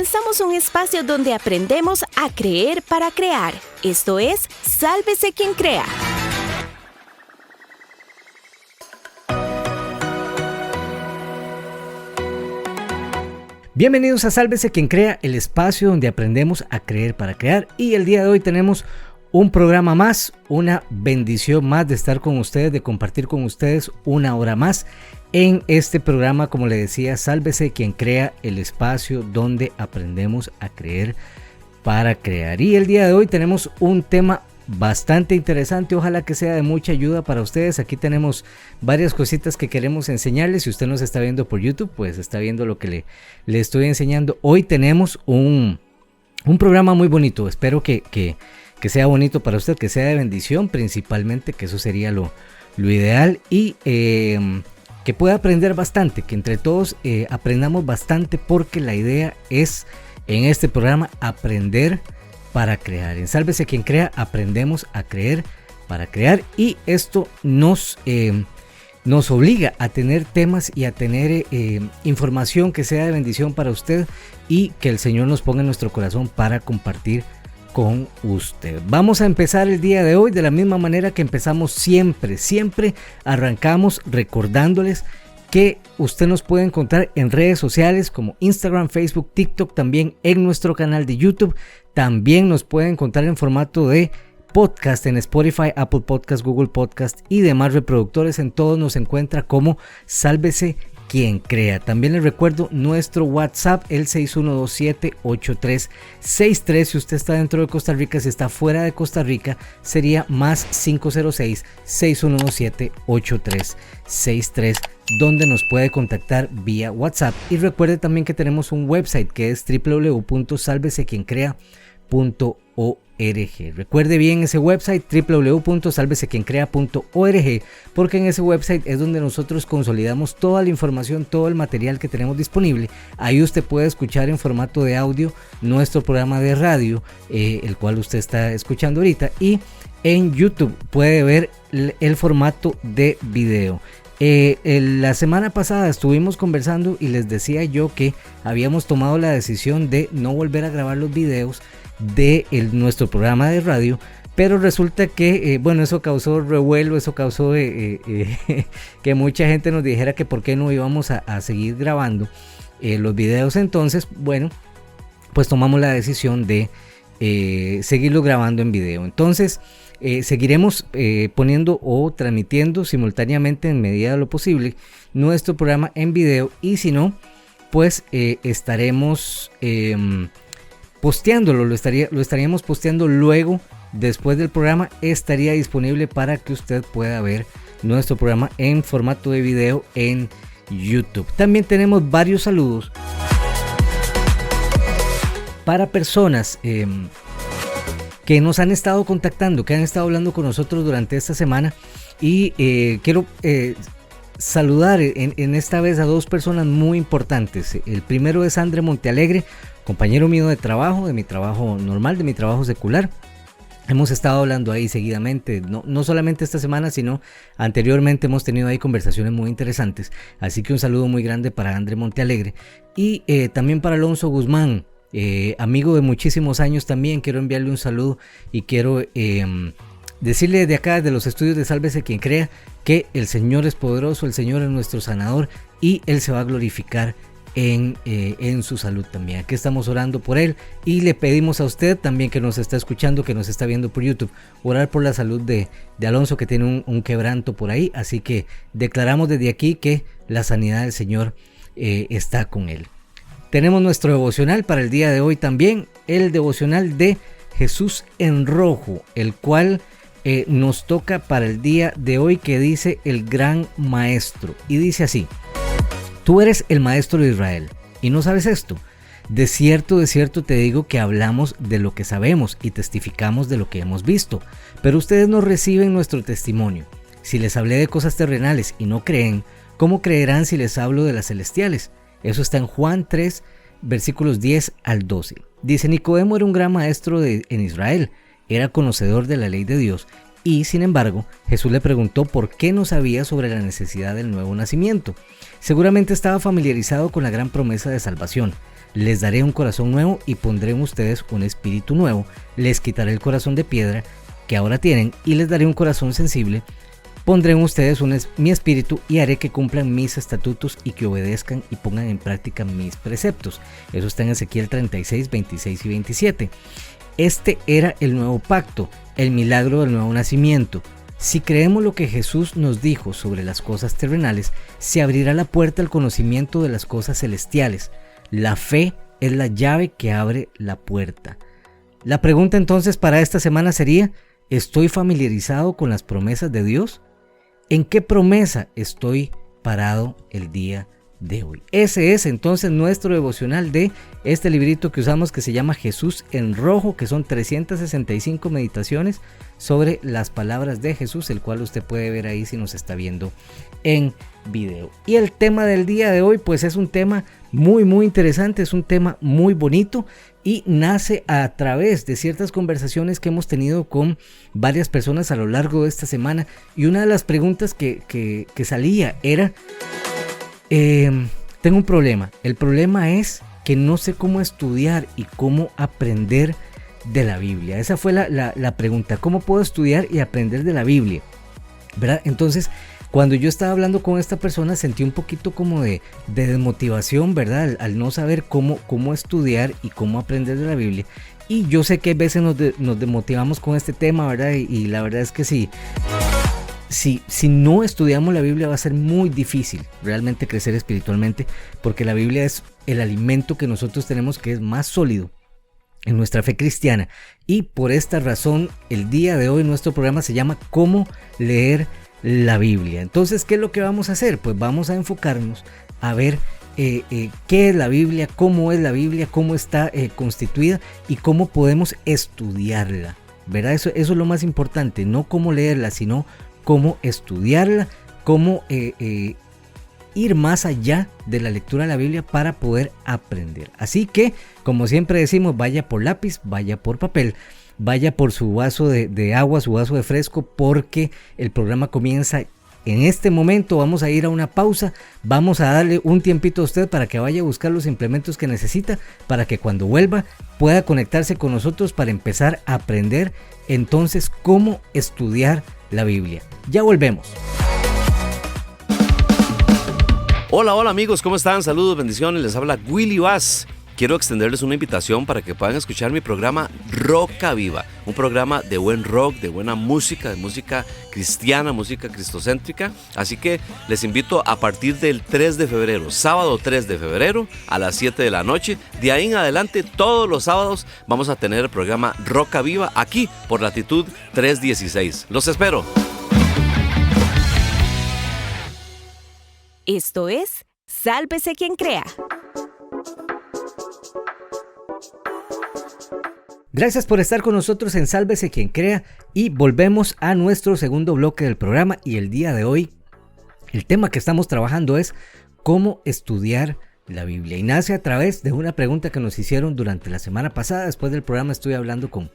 comenzamos un espacio donde aprendemos a creer para crear. Esto es Sálvese quien crea. Bienvenidos a Sálvese quien crea, el espacio donde aprendemos a creer para crear. Y el día de hoy tenemos un programa más, una bendición más de estar con ustedes, de compartir con ustedes una hora más en este programa, como le decía, Sálvese quien crea, el espacio donde aprendemos a creer para crear. Y el día de hoy tenemos un tema bastante interesante, ojalá que sea de mucha ayuda para ustedes. Aquí tenemos varias cositas que queremos enseñarles. Si usted nos está viendo por YouTube, pues está viendo lo que le estoy enseñando. Hoy tenemos un programa muy bonito, espero que sea bonito para usted, que sea de bendición principalmente, que eso sería lo ideal, y que pueda aprender bastante, que entre todos aprendamos bastante, porque la idea es en este programa aprender para crear. En Sálvese quien crea, aprendemos a creer para crear, y esto nos obliga a tener temas y a tener información que sea de bendición para usted y que el Señor nos ponga en nuestro corazón para compartir con usted. Vamos a empezar el día de hoy de la misma manera que empezamos siempre. Siempre arrancamos recordándoles que usted nos puede encontrar en redes sociales como Instagram, Facebook, TikTok, también en nuestro canal de YouTube. También nos puede encontrar en formato de podcast en Spotify, Apple Podcast, Google Podcast y demás reproductores. En todos nos encuentra como Sálvese quien crea. También les recuerdo nuestro WhatsApp, el 6127-8363. Si usted está dentro de Costa Rica, si está fuera de Costa Rica, sería más 506-6127-8363, donde nos puede contactar vía WhatsApp. Y recuerde también que tenemos un website que es www.salvesequiencrea.org. Recuerde bien ese website, www.salvesequiencrea.org, porque en ese website es donde nosotros consolidamos toda la información, todo el material que tenemos disponible. Ahí usted puede escuchar en formato de audio nuestro programa de radio, el cual usted está escuchando ahorita, y en YouTube puede ver el formato de video. La semana pasada estuvimos conversando y les decía yo que habíamos tomado la decisión de no volver a grabar los videos de nuestro programa de radio, pero resulta que eso causó revuelo, eso causó que mucha gente nos dijera que por qué no íbamos a seguir grabando los videos. Entonces, pues tomamos la decisión de seguirlo grabando en video. Entonces seguiremos poniendo o transmitiendo simultáneamente, en medida de lo posible, nuestro programa en video, y si no, pues estaremos posteándolo, lo estaríamos posteando luego. Después del programa estaría disponible para que usted pueda ver nuestro programa en formato de video en YouTube. También tenemos varios saludos para personas que nos han estado contactando, que han estado hablando con nosotros durante esta semana, y quiero saludar en esta vez a dos personas muy importantes. El primero es André Montealegre, compañero mío de trabajo, de mi trabajo normal, de mi trabajo secular. Hemos estado hablando ahí seguidamente, no solamente esta semana, sino anteriormente hemos tenido ahí conversaciones muy interesantes. Así que un saludo muy grande para André Montealegre, y también para Alonso Guzmán, amigo de muchísimos años también. Quiero enviarle un saludo y quiero decirle desde acá, de los estudios de Sálvese quien crea, que el Señor es poderoso, el Señor es nuestro sanador, y Él se va a glorificar en su salud también. Aquí estamos orando por él, y le pedimos a usted también, que nos está escuchando, que nos está viendo por YouTube, orar por la salud de Alonso, que tiene un quebranto por ahí. Así que declaramos desde aquí que la sanidad del Señor está con él. Tenemos nuestro devocional para el día de hoy también, el devocional de Jesús en rojo, el cual nos toca para el día de hoy, que dice el gran maestro, y dice así: tú eres el maestro de Israel, ¿y no sabes esto? De cierto te digo que hablamos de lo que sabemos y testificamos de lo que hemos visto, pero ustedes no reciben nuestro testimonio. Si les hablé de cosas terrenales y no creen, ¿cómo creerán si les hablo de las celestiales? Eso está en Juan 3, versículos 10 al 12. Dice: Nicodemo era un gran maestro en Israel, era conocedor de la ley de Dios Y sin embargo, Jesús le preguntó por qué no sabía sobre la necesidad del nuevo nacimiento. Seguramente estaba familiarizado con la gran promesa de salvación. Les daré un corazón nuevo y pondré en ustedes un espíritu nuevo. Les quitaré el corazón de piedra que ahora tienen y les daré un corazón sensible. Pondré en ustedes mi espíritu y haré que cumplan mis estatutos y que obedezcan y pongan en práctica mis preceptos. Eso está en Ezequiel 36, 26 y 27. Este era el nuevo pacto, el milagro del nuevo nacimiento. Si creemos lo que Jesús nos dijo sobre las cosas terrenales, se abrirá la puerta al conocimiento de las cosas celestiales. La fe es la llave que abre la puerta. La pregunta entonces para esta semana sería, ¿estoy familiarizado con las promesas de Dios? ¿En qué promesa estoy parado el día de hoy? Ese es entonces nuestro devocional de este librito que usamos que se llama Jesús en Rojo, que son 365 meditaciones sobre las palabras de Jesús, el cual usted puede ver ahí si nos está viendo en video. Y el tema del día de hoy pues es un tema muy interesante, es un tema muy bonito y nace a través de ciertas conversaciones que hemos tenido con varias personas a lo largo de esta semana, y una de las preguntas que salía era tengo un problema. El problema es que no sé cómo estudiar y cómo aprender de la Biblia. Esa fue la pregunta. ¿Cómo puedo estudiar y aprender de la Biblia? ¿Verdad? Entonces, cuando yo estaba hablando con esta persona, sentí un poquito como de desmotivación, ¿verdad? Al no saber cómo estudiar y cómo aprender de la Biblia. Y yo sé que a veces nos desmotivamos con este tema, ¿verdad? Y la verdad es que sí. Si no estudiamos la Biblia va a ser muy difícil realmente crecer espiritualmente, porque la Biblia es el alimento que nosotros tenemos que es más sólido en nuestra fe cristiana. Y por esta razón el día de hoy nuestro programa se llama ¿Cómo leer la Biblia? Entonces, ¿qué es lo que vamos a hacer? Pues vamos a enfocarnos a ver qué es la Biblia, cómo es la Biblia, cómo está constituida y cómo podemos estudiarla, ¿verdad? Eso es lo más importante, no cómo leerla, sino cómo estudiarla, cómo ir más allá de la lectura de la Biblia para poder aprender. Así que, como siempre decimos, vaya por lápiz, vaya por papel, vaya por su vaso de agua, su vaso de fresco, porque el programa comienza en este momento. Vamos a ir a una pausa, vamos a darle un tiempito a usted para que vaya a buscar los implementos que necesita, para que cuando vuelva pueda conectarse con nosotros para empezar a aprender entonces cómo estudiar la Biblia. Ya volvemos. Hola amigos, ¿cómo están? Saludos, bendiciones, les habla Willy Vaz. Quiero extenderles una invitación para que puedan escuchar mi programa Roca Viva, un programa de buen rock, de buena música, de música cristiana, música cristocéntrica. Así que les invito a partir del 3 de febrero, sábado 3 de febrero a las 7 de la noche. De ahí en adelante, todos los sábados vamos a tener el programa Roca Viva aquí por Latitud 316. Los espero. Esto es Sálvese quien crea. Gracias por estar con nosotros en Sálvese quien crea y volvemos a nuestro segundo bloque del programa, y el día de hoy el tema que estamos trabajando es cómo estudiar la Biblia, y nace a través de una pregunta que nos hicieron durante la semana pasada. Después del programa estuve hablando con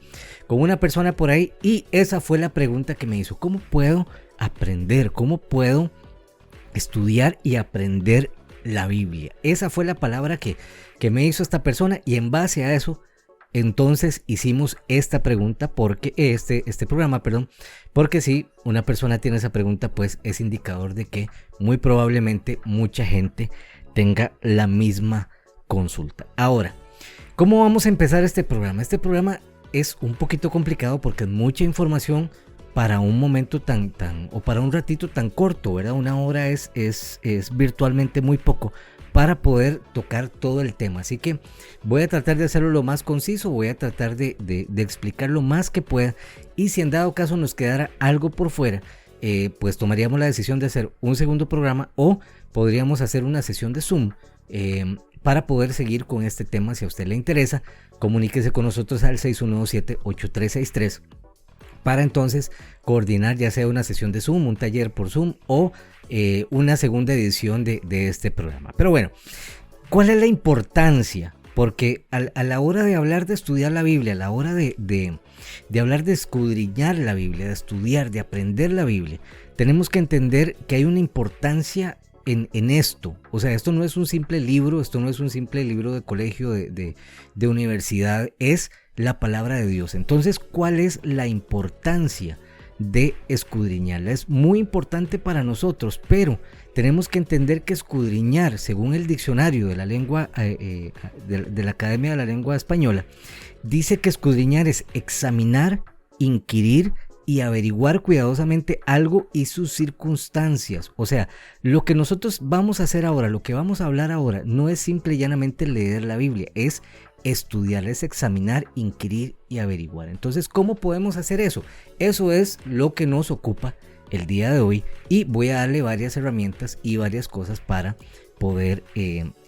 una persona por ahí y esa fue la pregunta que me hizo: ¿cómo puedo aprender? ¿Cómo puedo estudiar y aprender la Biblia? Esa fue la palabra que me hizo esta persona, y en base a eso entonces hicimos esta pregunta, porque este programa, porque si una persona tiene esa pregunta, pues es indicador de que muy probablemente mucha gente tenga la misma consulta. Ahora, ¿cómo vamos a empezar este programa? Este programa es un poquito complicado porque es mucha información para un momento o para un ratito tan corto, ¿verdad? Una hora es virtualmente muy poco para poder tocar todo el tema. Así que voy a tratar de hacerlo lo más conciso, voy a tratar de explicar lo más que pueda, y si en dado caso nos quedara algo por fuera, pues tomaríamos la decisión de hacer un segundo programa, o podríamos hacer una sesión de Zoom para poder seguir con este tema. Si a usted le interesa, comuníquese con nosotros al 6117-8363 para entonces coordinar ya sea una sesión de Zoom, un taller por Zoom o una segunda edición de este programa. Pero bueno, ¿cuál es la importancia porque a la hora de hablar de estudiar la Biblia, a la hora de hablar de escudriñar la Biblia, de estudiar, de aprender la Biblia, tenemos que entender que hay una importancia en esto. O sea, esto no es un simple libro, esto no es un simple libro de colegio, de universidad, es la palabra de Dios. Entonces, ¿cuál es la importancia de escudriñarla? Es muy importante para nosotros, pero tenemos que entender que escudriñar, según el diccionario de la lengua de la Academia de la Lengua Española, dice que escudriñar es examinar, inquirir y averiguar cuidadosamente algo y sus circunstancias. O sea, lo que nosotros vamos a hacer ahora, lo que vamos a hablar ahora, no es simple y llanamente leer la Biblia, es estudiar, es examinar, inquirir y averiguar. Entonces, ¿cómo podemos hacer eso? Eso es lo que nos ocupa el día de hoy, y voy a darle varias herramientas y varias cosas para poder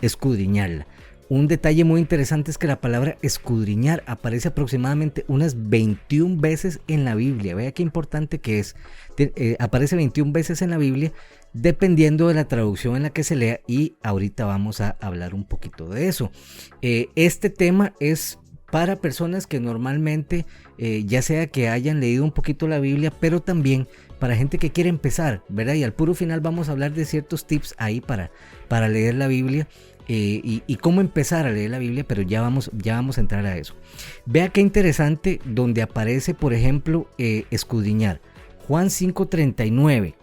escudriñarla. Un detalle muy interesante es que la palabra escudriñar aparece aproximadamente unas 21 veces en la Biblia. Vea qué importante que es. Aparece 21 veces en la Biblia, dependiendo de la traducción en la que se lea, y ahorita vamos a hablar un poquito de eso. Este tema es para personas que normalmente, ya sea que hayan leído un poquito la Biblia, pero también para gente que quiere empezar, ¿verdad? Y al puro final vamos a hablar de ciertos tips ahí para leer la Biblia. Y cómo empezar a leer la Biblia, pero ya vamos a entrar a eso. Vea qué interesante donde aparece, por ejemplo, escudriñar. Juan 5:39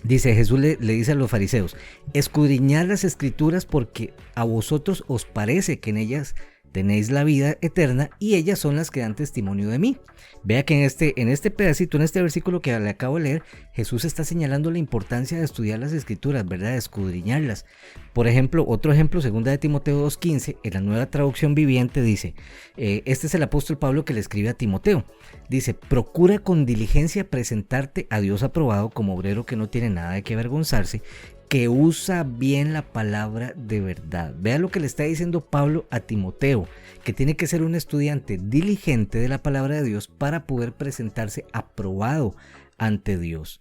dice, Jesús le dice a los fariseos: escudriñad las escrituras porque a vosotros os parece que en ellas tenéis la vida eterna y ellas son las que dan testimonio de mí. Vea que en este pedacito, en este versículo que le acabo de leer, Jesús está señalando la importancia de estudiar las escrituras, ¿verdad? De escudriñarlas. Por ejemplo, otro ejemplo, 2 de Timoteo 2:15, en la Nueva Traducción Viviente dice, este es el apóstol Pablo que le escribe a Timoteo, dice: procura con diligencia presentarte a Dios aprobado como obrero que no tiene nada de qué avergonzarse, que usa bien la palabra de verdad. Vea lo que le está diciendo Pablo a Timoteo, que tiene que ser un estudiante diligente de la palabra de Dios para poder presentarse aprobado ante Dios.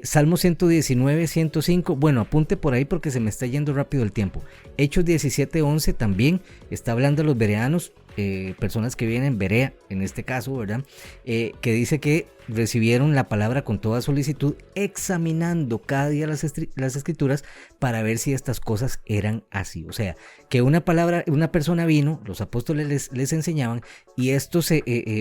Salmo 119, 105, bueno, apunte por ahí porque se me está yendo rápido el tiempo. Hechos 17:11 también está hablando de los bereanos, personas que vienen en Berea, en este caso, ¿verdad? Que dice que recibieron la palabra con toda solicitud, examinando cada día las escrituras para ver si estas cosas eran así. O sea, que una persona vino, los apóstoles les enseñaban, y estos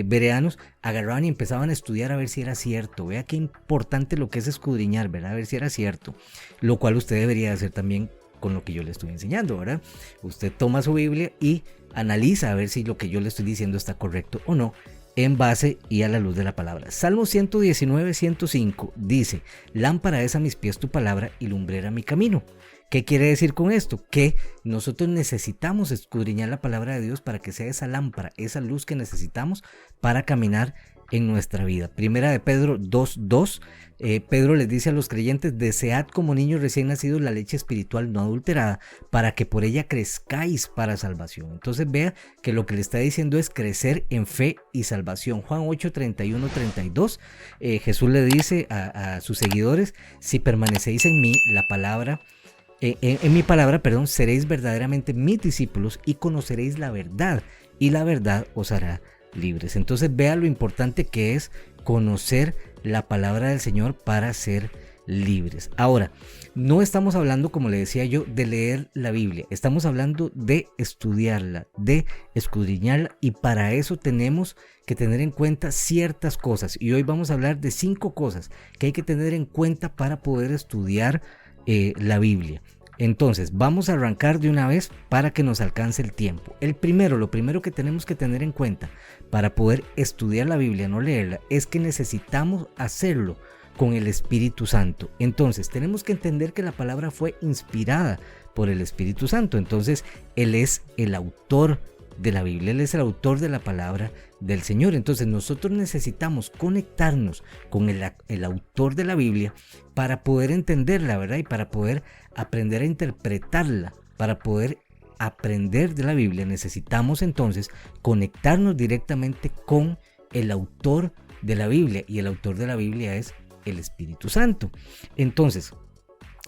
bereanos agarraban y empezaban a estudiar a ver si era cierto. Vea qué importante lo que es escudriñar, ¿verdad? A ver si era cierto, lo cual usted debería hacer también con lo que yo le estoy enseñando, ¿verdad? Usted toma su Biblia y analiza a ver si lo que yo le estoy diciendo está correcto o no, en base y a la luz de la palabra. Salmo 119, 105 dice: lámpara es a mis pies tu palabra y lumbrera mi camino. ¿Qué quiere decir con esto? Que nosotros necesitamos escudriñar la palabra de Dios para que sea esa lámpara, esa luz que necesitamos para caminar en nuestra vida. Primera de Pedro 2:2, Pedro les dice a los creyentes: desead como niños recién nacidos la leche espiritual no adulterada, para que por ella crezcáis para salvación. Entonces vea que lo que le está diciendo es crecer en fe y salvación. Juan 8:31, 32, Jesús le dice a sus seguidores: si permanecéis en mí, en mi palabra, seréis verdaderamente mis discípulos y conoceréis la verdad, y la verdad os hará libres. Entonces vea lo importante que es conocer la palabra del Señor para ser libres. Ahora, no estamos hablando, como le decía yo, de leer la Biblia, estamos hablando de estudiarla, de escudriñarla, y para eso tenemos que tener en cuenta ciertas cosas, y hoy vamos a hablar de 5 cosas que hay que tener en cuenta para poder estudiar la Biblia. Entonces vamos a arrancar de una vez para que nos alcance el tiempo. Lo primero que tenemos que tener en cuenta para poder estudiar la Biblia, no leerla, es que necesitamos hacerlo con el Espíritu Santo. Entonces tenemos que entender que la palabra fue inspirada por el Espíritu Santo. Entonces Él es el autor de la Biblia, Él es el autor de la palabra del Señor. Entonces nosotros necesitamos conectarnos con el autor de la Biblia para poder entenderla, ¿verdad? Y para poder aprender a interpretarla. Para poder aprender de la Biblia necesitamos entonces conectarnos directamente con el autor de la Biblia, y el autor de la Biblia es el Espíritu Santo. Entonces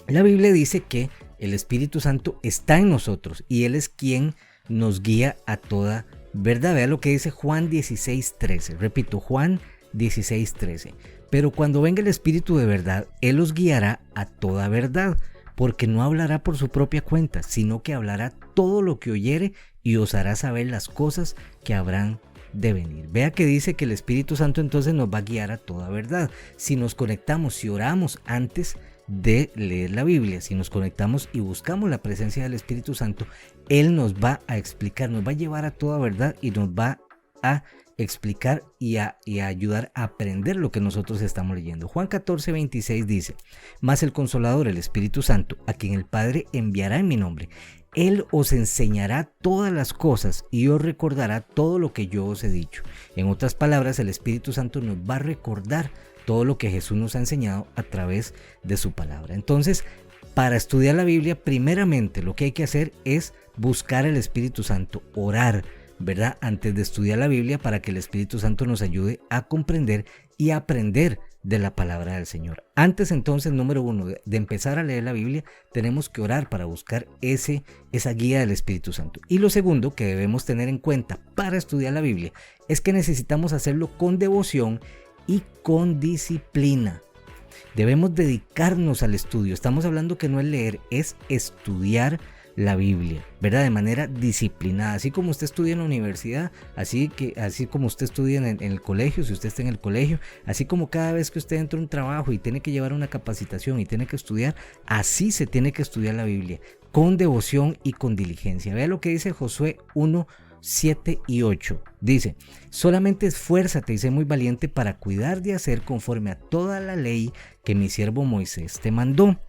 la Biblia dice que el Espíritu Santo está en nosotros y Él es quien nos guía a toda verdad. Vea lo que dice Juan 16:13. Repito, Juan 16:13. Pero cuando venga el Espíritu de verdad, Él os guiará a toda verdad, porque no hablará por su propia cuenta, sino que hablará todo lo que oyere y os hará saber las cosas que habrán de venir. Vea que dice que el Espíritu Santo entonces nos va a guiar a toda verdad. Si nos conectamos, si oramos antes de leer la Biblia, si nos conectamos y buscamos la presencia del Espíritu Santo, Él nos va a explicar, nos va a llevar a toda verdad y nos va a explicar y a ayudar a aprender lo que nosotros estamos leyendo. Juan 14:26 dice: mas el Consolador, el Espíritu Santo, a quien el Padre enviará en mi nombre, Él os enseñará todas las cosas y os recordará todo lo que yo os he dicho. En otras palabras, el Espíritu Santo nos va a recordar todo lo que Jesús nos ha enseñado a través de su palabra. Entonces, para estudiar la Biblia, primeramente lo que hay que hacer es buscar el Espíritu Santo, orar, ¿verdad? Antes de estudiar la Biblia, para que el Espíritu Santo nos ayude a comprender y a aprender de la palabra del Señor. Antes, entonces, número uno, de empezar a leer la Biblia, tenemos que orar para buscar esa guía del Espíritu Santo. Y lo segundo que debemos tener en cuenta para estudiar la Biblia es que necesitamos hacerlo con devoción y con disciplina. Debemos dedicarnos al estudio. Estamos hablando que no es leer, es estudiar la Biblia, ¿verdad? De manera disciplinada, así como usted estudia en la universidad, así como usted estudia en el colegio, si usted está en el colegio, así como cada vez que usted entra a un trabajo y tiene que llevar una capacitación y tiene que estudiar, así se tiene que estudiar la Biblia, con devoción y con diligencia. Vea lo que dice Josué 1:7 y 8. Dice: solamente esfuérzate y sé muy valiente para cuidar de hacer conforme a toda la ley que mi siervo Moisés te mandó.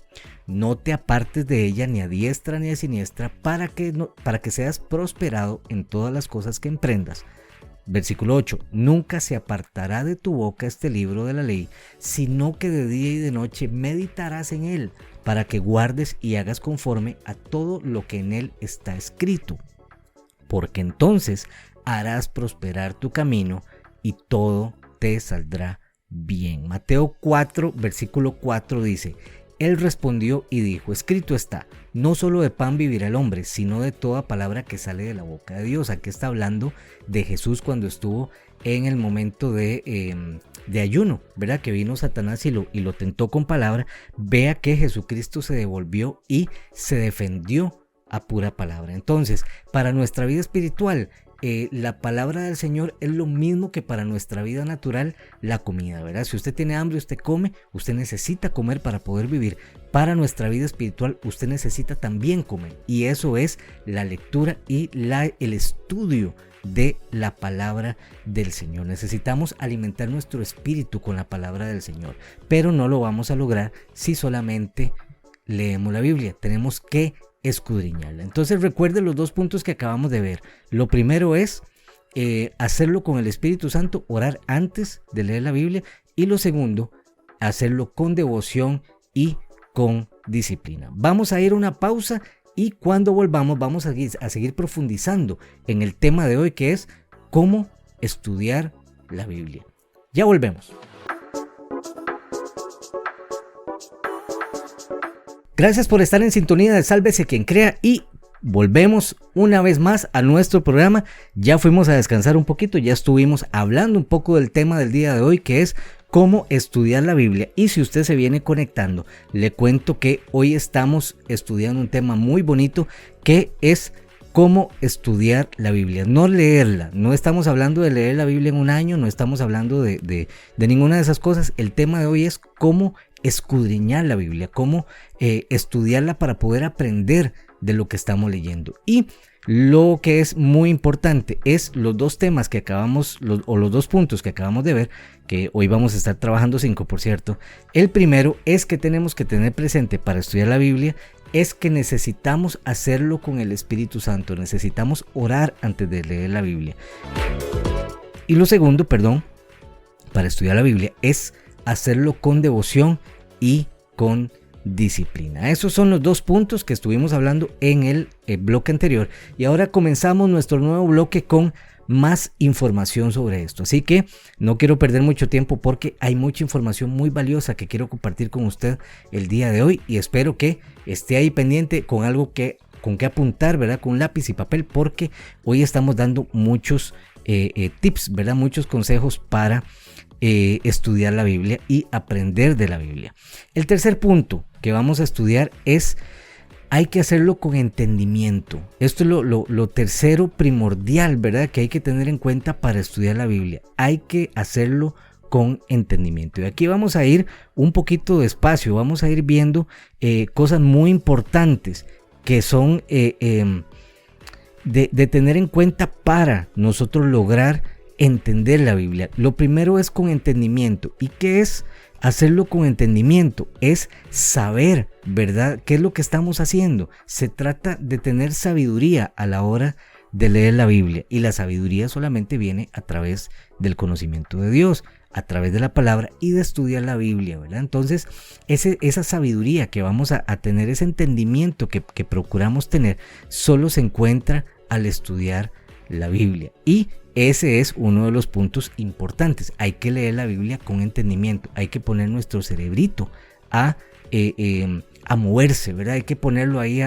No te apartes de ella ni a diestra ni a siniestra, para que seas prosperado en todas las cosas que emprendas. Versículo 8. Nunca se apartará de tu boca este libro de la ley, sino que de día y de noche meditarás en él, para que guardes y hagas conforme a todo lo que en él está escrito. Porque entonces harás prosperar tu camino y todo te saldrá bien. Mateo 4, versículo 4 dice: Él respondió y dijo: escrito está, no solo de pan vivirá el hombre, sino de toda palabra que sale de la boca de Dios. Aquí está hablando de Jesús cuando estuvo en el momento de ayuno, ¿verdad? Que vino Satanás y lo tentó con palabra. Vea que Jesucristo se devolvió y se defendió a pura palabra. Entonces, para nuestra vida espiritual, la palabra del Señor es lo mismo que para nuestra vida natural la comida, ¿verdad? Si usted tiene hambre, usted come, usted necesita comer para poder vivir. Para nuestra vida espiritual, usted necesita también comer, y eso es la lectura y el estudio de la palabra del Señor. Necesitamos alimentar nuestro espíritu con la palabra del Señor, pero no lo vamos a lograr si solamente leemos la Biblia. Tenemos que escudriñarla. Entonces recuerde los dos puntos que acabamos de ver. Lo primero es hacerlo con el Espíritu Santo, orar antes de leer la Biblia, y lo segundo, hacerlo con devoción y con disciplina. Vamos a ir a una pausa y cuando volvamos vamos a seguir profundizando en el tema de hoy, que es cómo estudiar la Biblia. Ya volvemos. Gracias por estar en sintonía de Sálvese quien crea, y volvemos una vez más a nuestro programa. Ya fuimos a descansar un poquito, ya estuvimos hablando un poco del tema del día de hoy, que es cómo estudiar la Biblia. Y si usted se viene conectando, le cuento que hoy estamos estudiando un tema muy bonito, que es cómo estudiar la Biblia, no leerla. No estamos hablando de leer la Biblia en un año, no estamos hablando de ninguna de esas cosas. El tema de hoy es cómo escudriñar la Biblia, cómo estudiarla para poder aprender de lo que estamos leyendo. Y lo que es muy importante es los dos temas que acabamos, los dos puntos que acabamos de ver, que hoy vamos a estar trabajando 5, por cierto. El primero es que tenemos que tener presente para estudiar la Biblia, es que necesitamos hacerlo con el Espíritu Santo, necesitamos orar antes de leer la Biblia. Y lo segundo, para estudiar la Biblia es hacerlo con devoción y con disciplina. Esos son los dos puntos que estuvimos hablando en el bloque anterior, y ahora comenzamos nuestro nuevo bloque con más información sobre esto. Así que no quiero perder mucho tiempo porque hay mucha información muy valiosa que quiero compartir con usted el día de hoy, y espero que esté ahí pendiente con con qué apuntar, ¿verdad? Con lápiz y papel, porque hoy estamos dando muchos tips, ¿verdad? Muchos consejos para estudiar la Biblia y aprender de la Biblia. El tercer punto que vamos a estudiar es: hay que hacerlo con entendimiento. Esto es lo tercero primordial, ¿verdad? Que hay que tener en cuenta para estudiar la Biblia. Hay que hacerlo con entendimiento. Y aquí vamos a ir un poquito despacio, vamos a ir viendo cosas muy importantes que son de tener en cuenta para nosotros lograr entender la Biblia. Lo primero es con entendimiento. ¿Y qué es hacerlo con entendimiento? Es saber, ¿verdad?, qué es lo que estamos haciendo. Se trata de tener sabiduría a la hora de leer la Biblia, y la sabiduría solamente viene a través del conocimiento de Dios, a través de la palabra y de estudiar la Biblia, ¿verdad? Entonces esa sabiduría que vamos a tener, ese entendimiento que procuramos tener, solo se encuentra al estudiar la Biblia, y ese es uno de los puntos importantes. Hay que leer la Biblia con entendimiento, hay que poner nuestro cerebrito a moverse, ¿verdad? Hay que ponerlo ahí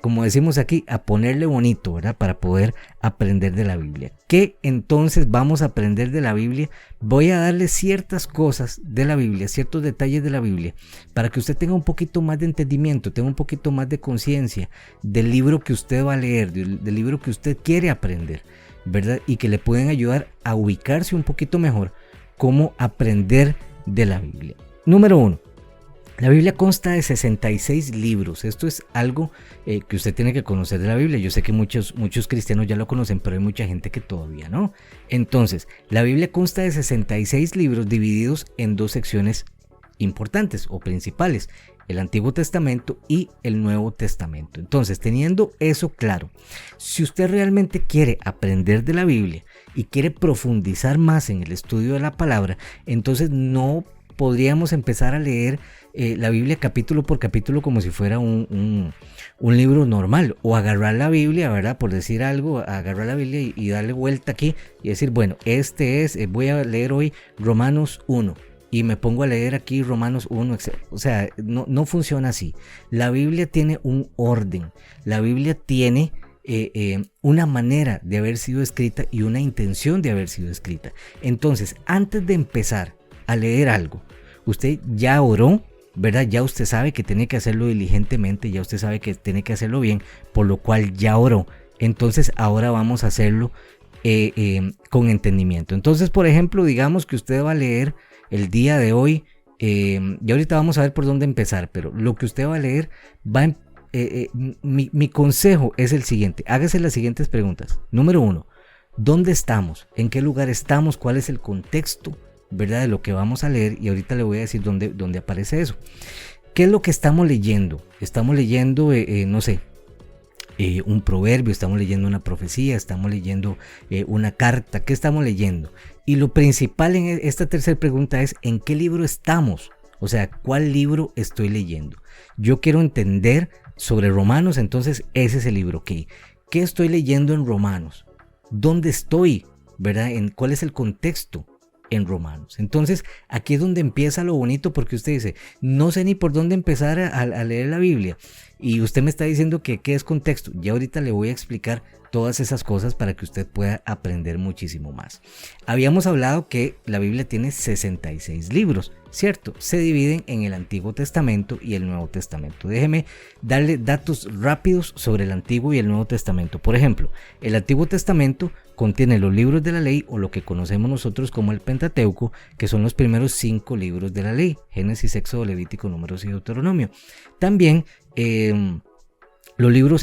como decimos aquí, a ponerle bonito, ¿verdad? Para poder aprender de la Biblia. ¿Qué entonces vamos a aprender de la Biblia? Voy a darle ciertas cosas de la Biblia, ciertos detalles de la Biblia, para que usted tenga un poquito más de entendimiento, tenga un poquito más de conciencia del libro que usted va a leer, del libro que usted quiere aprender, ¿verdad? Y que le pueden ayudar a ubicarse un poquito mejor cómo aprender de la Biblia. Número 1. La Biblia consta de 66 libros. Esto es algo que usted tiene que conocer de la Biblia. Yo sé que muchos cristianos ya lo conocen, pero hay mucha gente que todavía no. Entonces, la Biblia consta de 66 libros divididos en dos secciones importantes o principales: el Antiguo Testamento y el Nuevo Testamento. Entonces, teniendo eso claro, si usted realmente quiere aprender de la Biblia y quiere profundizar más en el estudio de la palabra, entonces no podríamos empezar a leer la Biblia capítulo por capítulo como si fuera un libro normal, o agarrar la Biblia, ¿verdad? Por decir algo, agarrar la Biblia y darle vuelta aquí y decir, bueno, voy a leer hoy Romanos 1 y me pongo a leer aquí Romanos 1, etc. O sea, no funciona así. La Biblia tiene un orden, la Biblia tiene una manera de haber sido escrita y una intención de haber sido escrita. Entonces, antes de empezar a leer algo, usted ya oró, ¿verdad? Ya usted sabe que tiene que hacerlo diligentemente, ya usted sabe que tiene que hacerlo bien, por lo cual ya oró. Entonces ahora vamos a hacerlo con entendimiento. Entonces, por ejemplo, digamos que usted va a leer el día de hoy, y ahorita vamos a ver por dónde empezar, pero lo que usted va a leer mi consejo es el siguiente: hágase las siguientes preguntas. Número 1, ¿dónde estamos? ¿En qué lugar estamos? ¿Cuál es el contexto, ¿verdad?, de lo que vamos a leer? Y ahorita le voy a decir dónde aparece eso. ¿Qué es lo que estamos leyendo? Estamos leyendo, no sé, un proverbio, estamos leyendo una profecía, estamos leyendo una carta. ¿Qué estamos leyendo? Y lo principal en esta tercera pregunta es: ¿en qué libro estamos? O sea, ¿cuál libro estoy leyendo? Yo quiero entender sobre Romanos, entonces ese es el libro. ¿Qué estoy leyendo en Romanos? ¿Dónde estoy? ¿Verdad? ¿Cuál es el contexto en Romanos? Entonces aquí es donde empieza lo bonito, porque usted dice, no sé ni por dónde empezar a leer la Biblia, y usted me está diciendo que qué es contexto. Ya ahorita le voy a explicar todas esas cosas para que usted pueda aprender muchísimo más. Habíamos hablado que la Biblia tiene 66 libros, ¿cierto? Se dividen en el Antiguo Testamento y el Nuevo Testamento. Déjeme darle datos rápidos sobre el Antiguo y el Nuevo Testamento. Por ejemplo, el Antiguo Testamento contiene los libros de la ley, o lo que conocemos nosotros como el Pentateuco, que son los primeros 5 libros de la ley: Génesis, Éxodo, Levítico, Números y Deuteronomio. También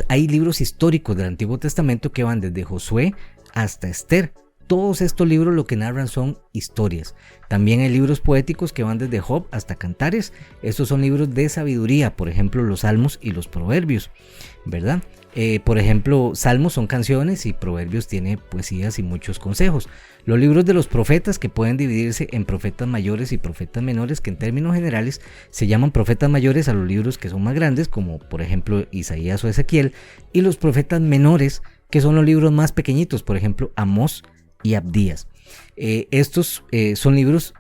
hay libros históricos del Antiguo Testamento que van desde Josué hasta Esther. Todos estos libros lo que narran son historias. También hay libros poéticos que van desde Job hasta Cantares. Estos son libros de sabiduría, por ejemplo, los Salmos y los Proverbios, ¿verdad? Por ejemplo, Salmos son canciones y Proverbios tiene poesías y muchos consejos. Los libros de los profetas, que pueden dividirse en profetas mayores y profetas menores, que en términos generales se llaman profetas mayores a los libros que son más grandes, como por ejemplo Isaías o Ezequiel, y los profetas menores, que son los libros más pequeñitos, por ejemplo Amós y Abdías. Estos son libros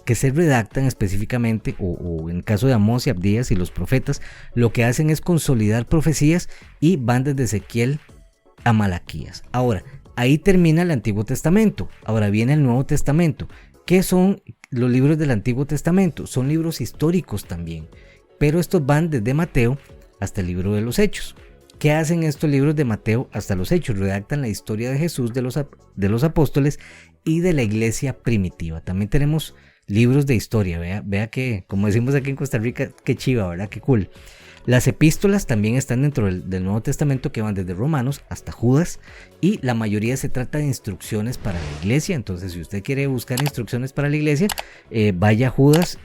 que se redactan específicamente, o en el caso de Amós y Abdías y los profetas, lo que hacen es consolidar profecías y van desde Ezequiel a Malaquías. Ahora, ahí termina el Antiguo Testamento. Ahora viene el Nuevo Testamento. ¿Qué son los libros del Antiguo Testamento? Son libros históricos también, pero estos van desde Mateo hasta el libro de los Hechos. ¿Qué hacen estos libros de Mateo hasta los Hechos? Redactan la historia de Jesús, de los apóstoles y de la iglesia primitiva. También tenemos libros de historia. Vea que, como decimos aquí en Costa Rica, qué chiva, ¿verdad? Qué cool. Las epístolas también están dentro del Nuevo Testamento, que van desde Romanos hasta Judas, y la mayoría se trata de instrucciones para la iglesia. Entonces, si usted quiere buscar instrucciones para la iglesia, vaya a Judas,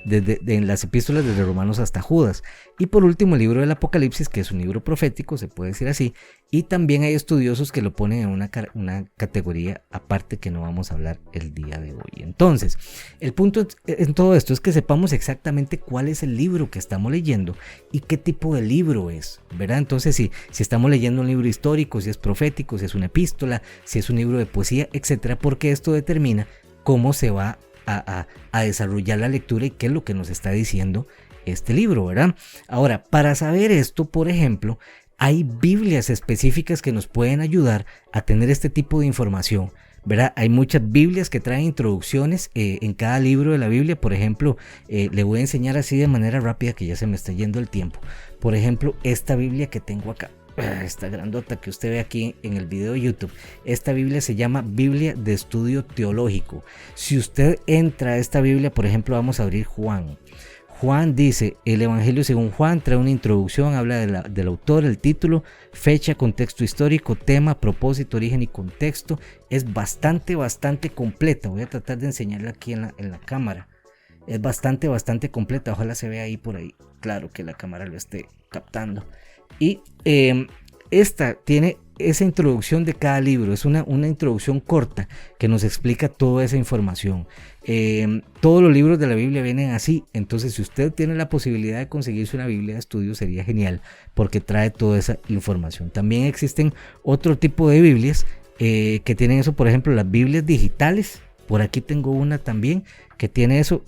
en las epístolas desde Romanos hasta Judas. Y por último, el libro del Apocalipsis, que es un libro profético, se puede decir así, y también hay estudiosos que lo ponen en una categoría aparte que no vamos a hablar el día de hoy. Entonces, el punto en todo esto es que sepamos exactamente cuál es el libro que estamos leyendo y qué tipo de libro es, ¿verdad? Entonces, si estamos leyendo un libro histórico, si es profético, si es una epístola, si es un libro de poesía, etcétera, porque esto determina cómo se va a desarrollar la lectura y qué es lo que nos está diciendo este libro, ¿verdad? Ahora, para saber esto, por ejemplo, hay Biblias específicas que nos pueden ayudar a tener este tipo de información, ¿verdad? Hay muchas Biblias que traen introducciones en cada libro de la Biblia. Por ejemplo, le voy a enseñar así de manera rápida, que ya se me está yendo el tiempo. Por ejemplo, esta Biblia que tengo acá, esta grandota que usted ve aquí en el video de YouTube, esta Biblia se llama Biblia de Estudio Teológico. Si usted entra a esta Biblia, por ejemplo, vamos a abrir Juan. Juan dice: el Evangelio según Juan, trae una introducción, habla del autor, el título, fecha, contexto histórico, tema, propósito, origen y contexto. Es bastante completa. Voy a tratar de enseñarla aquí en la cámara. Es bastante completa. Ojalá se vea ahí por ahí. Claro que la cámara lo esté captando. Y esta tiene esa introducción de cada libro. Es una introducción corta que nos explica toda esa información. Todos los libros de la Biblia vienen así. Entonces, si usted tiene la posibilidad de conseguirse una Biblia de estudio, sería genial, porque trae toda esa información. También existen otro tipo de Biblias que tienen eso. Por ejemplo, las Biblias digitales. Por aquí tengo una también que tiene eso.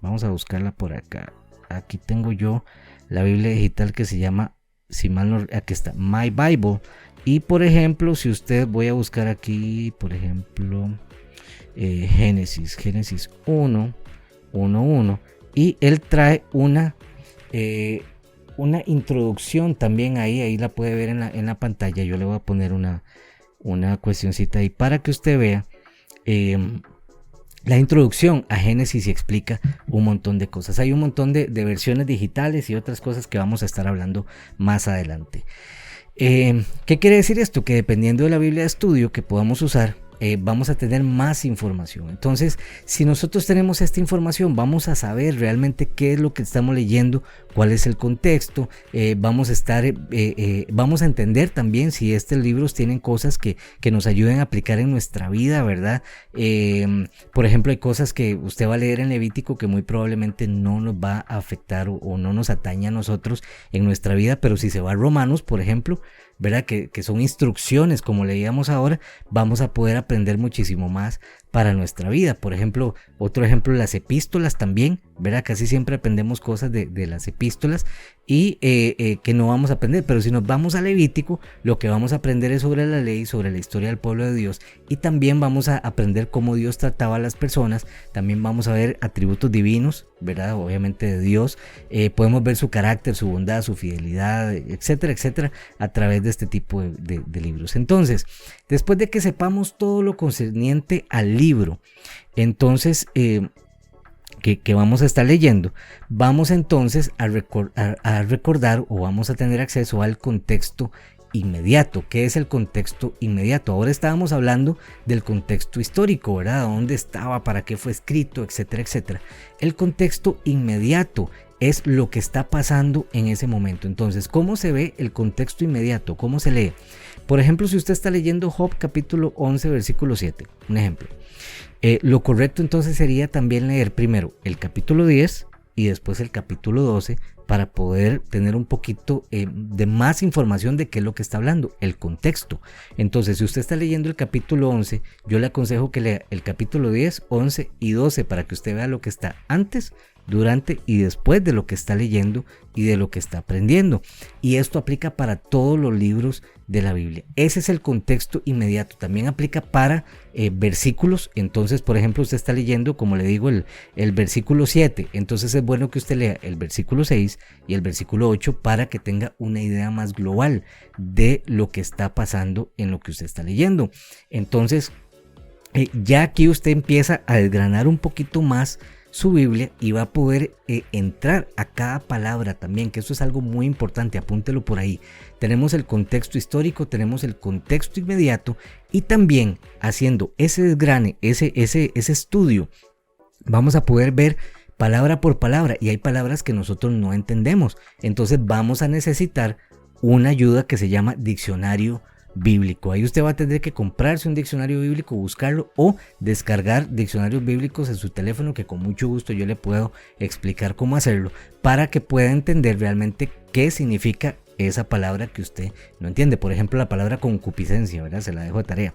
Vamos a buscarla por acá. Aquí tengo yo la Biblia digital que se llama, si mal no, aquí está, My Bible. Y por ejemplo, si usted, voy a buscar aquí, por ejemplo, Génesis 1:1, y él trae una introducción también ahí la puede ver en la pantalla. Yo le voy a poner una cuestioncita ahí para que usted vea la introducción a Génesis, y explica un montón de cosas. Hay un montón de versiones digitales y otras cosas que vamos a estar hablando más adelante. ¿Qué quiere decir esto? Que dependiendo de la Biblia de estudio que podamos usar, vamos a tener más información. Entonces, si nosotros tenemos esta información, vamos a saber realmente qué es lo que estamos leyendo, cuál es el contexto. Vamos a entender también si estos libros tienen cosas que nos ayuden a aplicar en nuestra vida, ¿verdad? Por ejemplo, hay cosas que usted va a leer en Levítico que muy probablemente no nos va a afectar o no nos atañe a nosotros en nuestra vida, pero si se va a Romanos, por ejemplo, ¿verdad? Que son instrucciones, como leíamos ahora, vamos a poder aprender muchísimo más para nuestra vida. Por ejemplo, otro ejemplo, las epístolas también, ¿verdad? Casi siempre aprendemos cosas de las epístolas y que no vamos a aprender, pero si nos vamos a Levítico, lo que vamos a aprender es sobre la ley, sobre la historia del pueblo de Dios, y también vamos a aprender cómo Dios trataba a las personas. También vamos a ver atributos divinos, ¿verdad? Obviamente de Dios. Podemos ver su carácter, su bondad, su fidelidad, etcétera, etcétera, a través de este tipo de libros. Entonces, después de que sepamos todo lo concerniente al libro, entonces que vamos a estar leyendo, vamos entonces a recordar, o vamos a tener acceso al contexto inmediato. ¿Qué es el contexto inmediato? Ahora estábamos hablando del contexto histórico, ¿verdad? ¿Dónde estaba? ¿Para qué fue escrito? Etcétera, etcétera. El contexto inmediato es lo que está pasando en ese momento. Entonces, ¿cómo se ve el contexto inmediato? ¿Cómo se lee? Por ejemplo, si usted está leyendo Job capítulo 11, versículo 7, un ejemplo. Lo correcto entonces sería también leer primero el capítulo 10 y después el capítulo 12 para poder tener un poquito de más información de qué es lo que está hablando, el contexto. Entonces, si usted está leyendo el capítulo 11, yo le aconsejo que lea el capítulo 10, 11 y 12 para que usted vea lo que está antes, durante y después de lo que está leyendo y de lo que está aprendiendo. Y esto aplica para todos los libros de la Biblia. Ese es el contexto inmediato. También aplica para versículos. Entonces, por ejemplo, usted está leyendo, como le digo, el versículo 7. Entonces es bueno que usted lea el versículo 6 y el versículo 8 para que tenga una idea más global de lo que está pasando en lo que usted está leyendo. Entonces, ya aquí usted empieza a desgranar un poquito más su Biblia y va a poder entrar a cada palabra también, que eso es algo muy importante, apúntelo por ahí. Tenemos el contexto histórico, tenemos el contexto inmediato y también haciendo ese desgrane, ese estudio, vamos a poder ver palabra por palabra y hay palabras que nosotros no entendemos. Entonces vamos a necesitar una ayuda que se llama diccionario bíblico. Ahí usted va a tener que comprarse un diccionario bíblico, buscarlo o descargar diccionarios bíblicos en su teléfono, que con mucho gusto yo le puedo explicar cómo hacerlo para que pueda entender realmente qué significa esa palabra que usted no entiende. Por ejemplo, la palabra concupiscencia, ¿verdad? Se la dejo de tarea.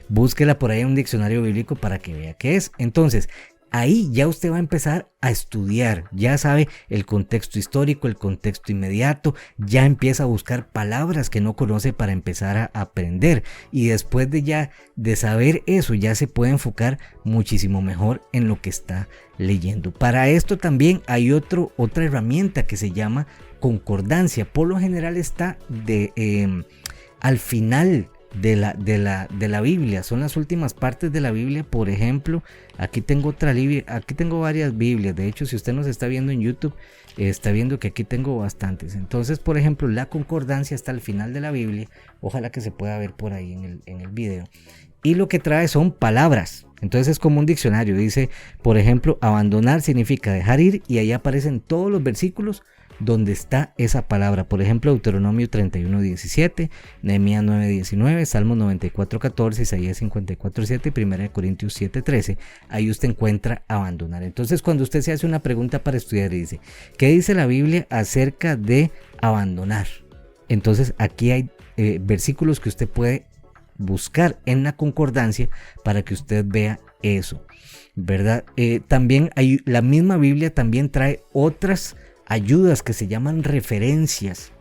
Búsquela por ahí en un diccionario bíblico para que vea qué es. Entonces, ahí ya usted va a empezar a estudiar, ya sabe el contexto histórico, el contexto inmediato, ya empieza a buscar palabras que no conoce para empezar a aprender y después de saber eso ya se puede enfocar muchísimo mejor en lo que está leyendo. Para esto también hay otra herramienta que se llama concordancia. Por lo general está al final de la Biblia, son las últimas partes de la Biblia. Por ejemplo, aquí tengo aquí tengo varias Biblias. De hecho, si usted nos está viendo en YouTube, está viendo que aquí tengo bastantes. Entonces, por ejemplo, la concordancia está al final de la Biblia. Ojalá que se pueda ver por ahí en el video. Y lo que trae son palabras. Entonces es como un diccionario. Dice, por ejemplo, abandonar significa dejar ir, y ahí aparecen todos los versículos donde está esa palabra. Por ejemplo, Deuteronomio 31:17, Nehemías 9:19, Salmos 94:14, Isaías 54:7 y 1 Corintios 7:13. Ahí usted encuentra abandonar. Entonces, cuando usted se hace una pregunta para estudiar y dice, ¿qué dice la Biblia acerca de abandonar? Entonces, aquí hay versículos que usted puede buscar en la concordancia para que usted vea eso, ¿verdad? También la misma Biblia también trae otras ayudas que se llaman referencias.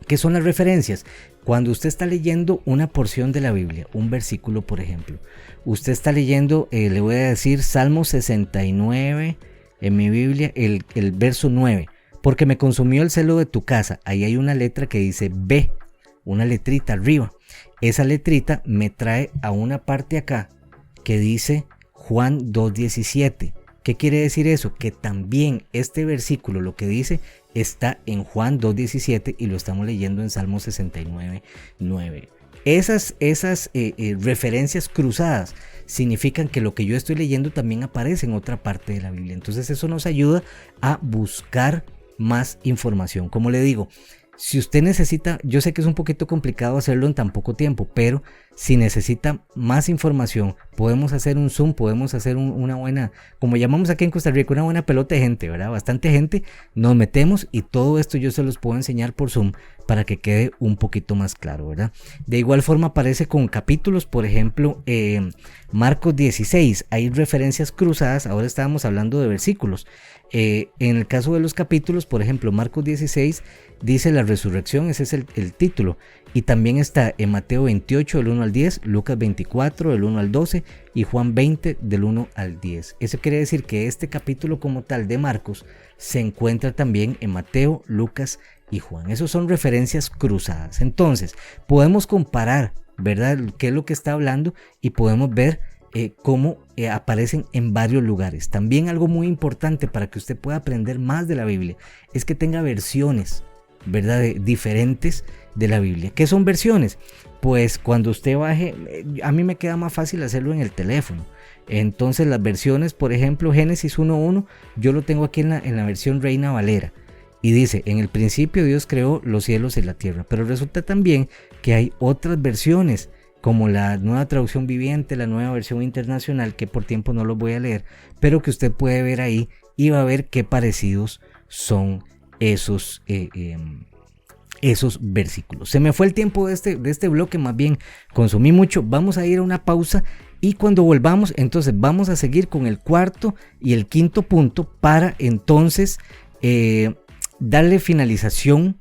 ¿Qué son las referencias? Cuando usted está leyendo una porción de la Biblia, un versículo, por ejemplo, usted está leyendo, le voy a decir Salmo 69 en mi Biblia, el verso 9, porque me consumió el celo de tu casa. Ahí hay una letra que dice B, una letrita arriba. Esa letrita me trae a una parte acá que dice Juan 2:17. ¿Qué quiere decir eso? Que también este versículo, lo que dice, está en Juan 2:17 y lo estamos leyendo en Salmo 69:9. Esas referencias cruzadas significan que lo que yo estoy leyendo también aparece en otra parte de la Biblia. Entonces eso nos ayuda a buscar más información. Como le digo, si usted necesita, yo sé que es un poquito complicado hacerlo en tan poco tiempo, pero si necesita más información, podemos hacer un Zoom, podemos hacer una buena, como llamamos aquí en Costa Rica, una buena pelota de gente, ¿verdad? Bastante gente, nos metemos y todo esto yo se los puedo enseñar por Zoom para que quede un poquito más claro, ¿verdad? De igual forma aparece con capítulos, por ejemplo, Marcos 16, hay referencias cruzadas. Ahora estábamos hablando de versículos. En el caso de los capítulos, por ejemplo, Marcos 16 dice la resurrección, ese es el título, y también está en Mateo 28 del 1 al 10, Lucas 24 del 1 al 12 y Juan 20 del 1 al 10. Eso quiere decir que este capítulo como tal de Marcos se encuentra también en Mateo, Lucas y Juan. Esos son referencias cruzadas. Entonces podemos comparar, ¿verdad?, qué es lo que está hablando y podemos ver cómo aparecen en varios lugares. También algo muy importante para que usted pueda aprender más de la Biblia es que tenga versiones, ¿verdad?, diferentes de la Biblia. ¿Qué son versiones? Pues cuando usted baje, a mí me queda más fácil hacerlo en el teléfono. Entonces las versiones, por ejemplo, Génesis 1:1, yo lo tengo aquí en la versión Reina Valera. Y dice, en el principio Dios creó los cielos y la tierra. Pero resulta también que hay otras versiones, como la Nueva Traducción Viviente, la Nueva Versión Internacional, que por tiempo no los voy a leer, pero que usted puede ver ahí y va a ver qué parecidos son esos versículos. Se me fue el tiempo de este bloque, más bien consumí mucho. Vamos a ir a una pausa y cuando volvamos, entonces vamos a seguir con el cuarto y el quinto punto para entonces darle finalización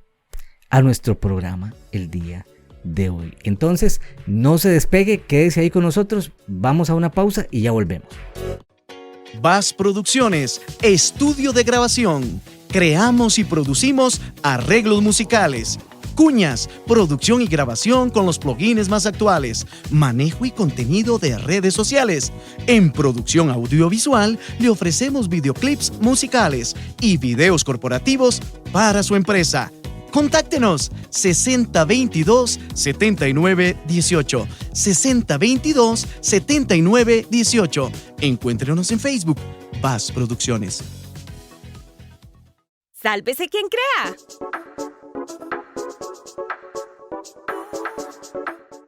a nuestro programa el día de hoy. Entonces, no se despegue, quédese ahí con nosotros, vamos a una pausa y ya volvemos. VAS Producciones, estudio de grabación. Creamos y producimos arreglos musicales, cuñas, producción y grabación con los plugins más actuales, manejo y contenido de redes sociales. En producción audiovisual le ofrecemos videoclips musicales y videos corporativos para su empresa. Contáctenos 6022-7918, 6022-7918. Encuéntrenos en Facebook, VAS Producciones. ¡Sálvese quien crea!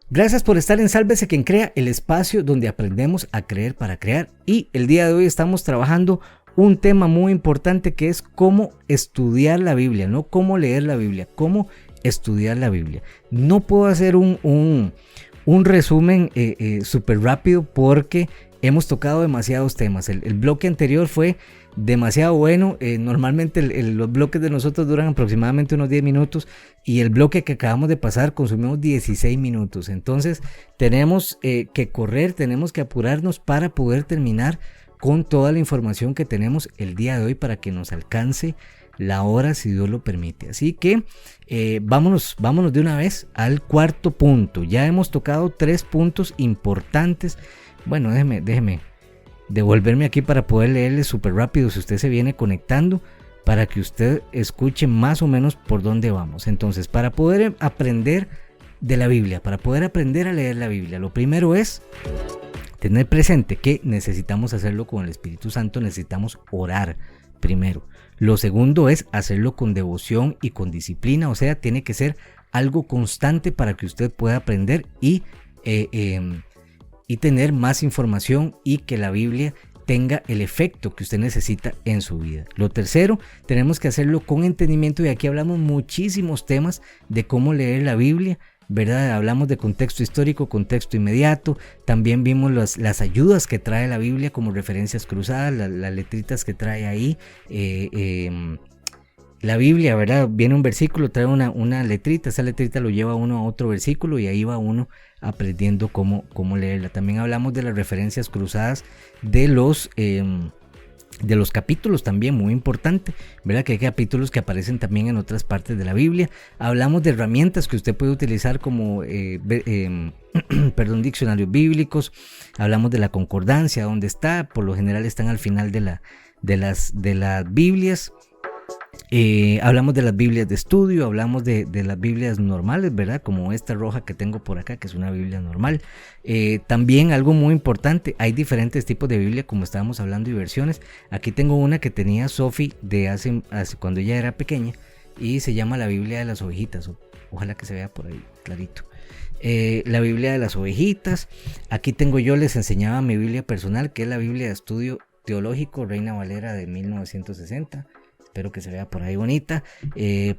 Gracias por estar en Sálvese quien crea, el espacio donde aprendemos a creer para crear. Y el día de hoy estamos trabajando un tema muy importante que es cómo estudiar la Biblia, no cómo leer la Biblia, cómo estudiar la Biblia. No puedo hacer un resumen súper rápido porque hemos tocado demasiados temas. El bloque anterior fue demasiado bueno. Normalmente los bloques de nosotros duran aproximadamente unos 10 minutos y el bloque que acabamos de pasar consumimos 16 minutos. Entonces tenemos que correr, tenemos que apurarnos para poder terminar con toda la información que tenemos el día de hoy para que nos alcance la hora si Dios lo permite. Así que vámonos de una vez al cuarto punto. Ya hemos tocado 3 puntos importantes. Bueno, déjeme devolverme aquí para poder leerle súper rápido si usted se viene conectando, para que usted escuche más o menos por dónde vamos. Entonces, para poder aprender de la Biblia, para poder aprender a leer la Biblia, lo primero es tener presente que necesitamos hacerlo con el Espíritu Santo, necesitamos orar primero. Lo segundo es hacerlo con devoción y con disciplina, o sea, tiene que ser algo constante para que usted pueda aprender y tener más información y que la Biblia tenga el efecto que usted necesita en su vida. Lo tercero, tenemos que hacerlo con entendimiento y aquí hablamos muchísimos temas de cómo leer la Biblia, ¿verdad? Hablamos de contexto histórico, contexto inmediato, también vimos las ayudas que trae la Biblia como referencias cruzadas, las letritas que trae ahí, la Biblia, ¿verdad? Viene un versículo, trae una letrita, esa letrita lo lleva uno a otro versículo y ahí va uno aprendiendo cómo leerla. También hablamos de las referencias cruzadas de los capítulos, también muy importante, ¿verdad? Que hay capítulos que aparecen también en otras partes de la Biblia. Hablamos de herramientas que usted puede utilizar como diccionarios bíblicos. Hablamos de la concordancia, donde está, por lo general están al final de las Biblias. Hablamos de las Biblias de estudio, hablamos de las Biblias normales, ¿verdad? Como esta roja que tengo por acá, que es una Biblia normal. También algo muy importante, hay diferentes tipos de Biblia, como estábamos hablando, y versiones. Aquí tengo una que tenía Sophie de hace cuando ella era pequeña y se llama la Biblia de las ovejitas. Ojalá que se vea por ahí clarito. La Biblia de las ovejitas. Aquí tengo, yo les enseñaba mi Biblia personal, que es la Biblia de estudio teológico Reina Valera de 1960. Espero que se vea por ahí bonita.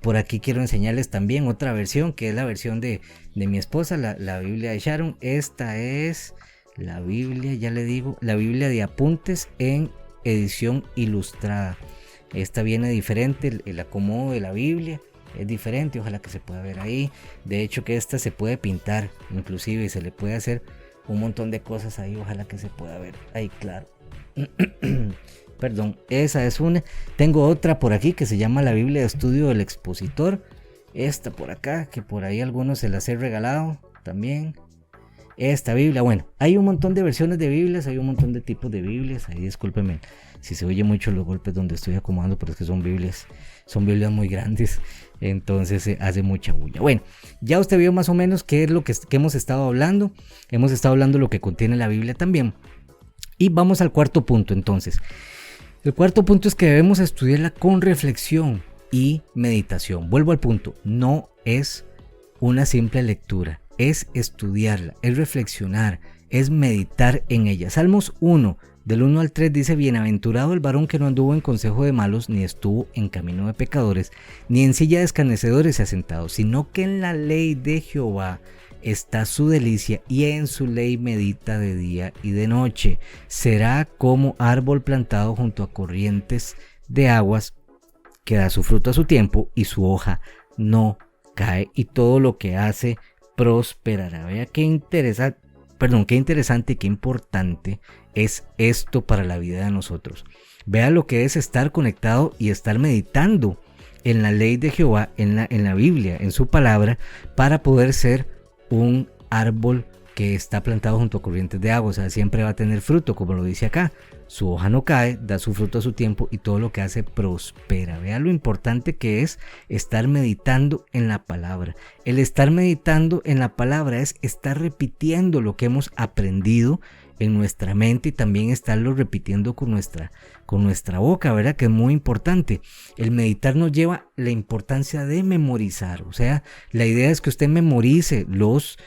Por aquí quiero enseñarles también otra versión, que es la versión de mi esposa, la Biblia de Sharon. Esta es la Biblia, ya le digo, la Biblia de apuntes en edición ilustrada. Esta viene diferente, el acomodo de la Biblia es diferente, ojalá que se pueda ver ahí. De hecho que esta se puede pintar, inclusive, y se le puede hacer un montón de cosas ahí, ojalá que se pueda ver ahí, claro. Perdón, esa es una. Tengo otra por aquí que se llama la Biblia de estudio del expositor. Esta por acá, que por ahí algunos se las he regalado también. Esta Biblia, bueno, hay un montón de versiones de Biblias, hay un montón de tipos de Biblias. Ahí discúlpenme si se oye mucho los golpes donde estoy acomodando, pero es que son Biblias muy grandes, entonces hace mucha bulla. Bueno, ya usted vio más o menos qué es lo que hemos estado hablando. Hemos estado hablando de lo que contiene la Biblia también. Y vamos al cuarto punto entonces. El cuarto punto es que debemos estudiarla con reflexión y meditación. Vuelvo al punto, no es una simple lectura, es estudiarla, es reflexionar, es meditar en ella. Salmos 1, del 1 al 3 dice: bienaventurado el varón que no anduvo en consejo de malos, ni estuvo en camino de pecadores, ni en silla de escarnecedores se ha sentado, sino que en la ley de Jehová está su delicia, y en su ley medita de día y de noche. Será como árbol plantado junto a corrientes de aguas, que da su fruto a su tiempo, y su hoja no cae, y todo lo que hace prosperará. Vea qué interesante y qué importante es esto para la vida de nosotros. Vea lo que es estar conectado y estar meditando en la ley de Jehová, en la Biblia, en su palabra, para poder ser un árbol que está plantado junto a corrientes de agua. O sea, siempre va a tener fruto, como lo dice acá. Su hoja no cae, da su fruto a su tiempo, y todo lo que hace prospera. Vea lo importante que es estar meditando en la palabra. El estar meditando en la palabra es estar repitiendo lo que hemos aprendido en nuestra mente, y también estarlo repitiendo con nuestra boca, ¿verdad? Que es muy importante. El meditar nos lleva la importancia de memorizar. O sea, la idea es que usted memorice los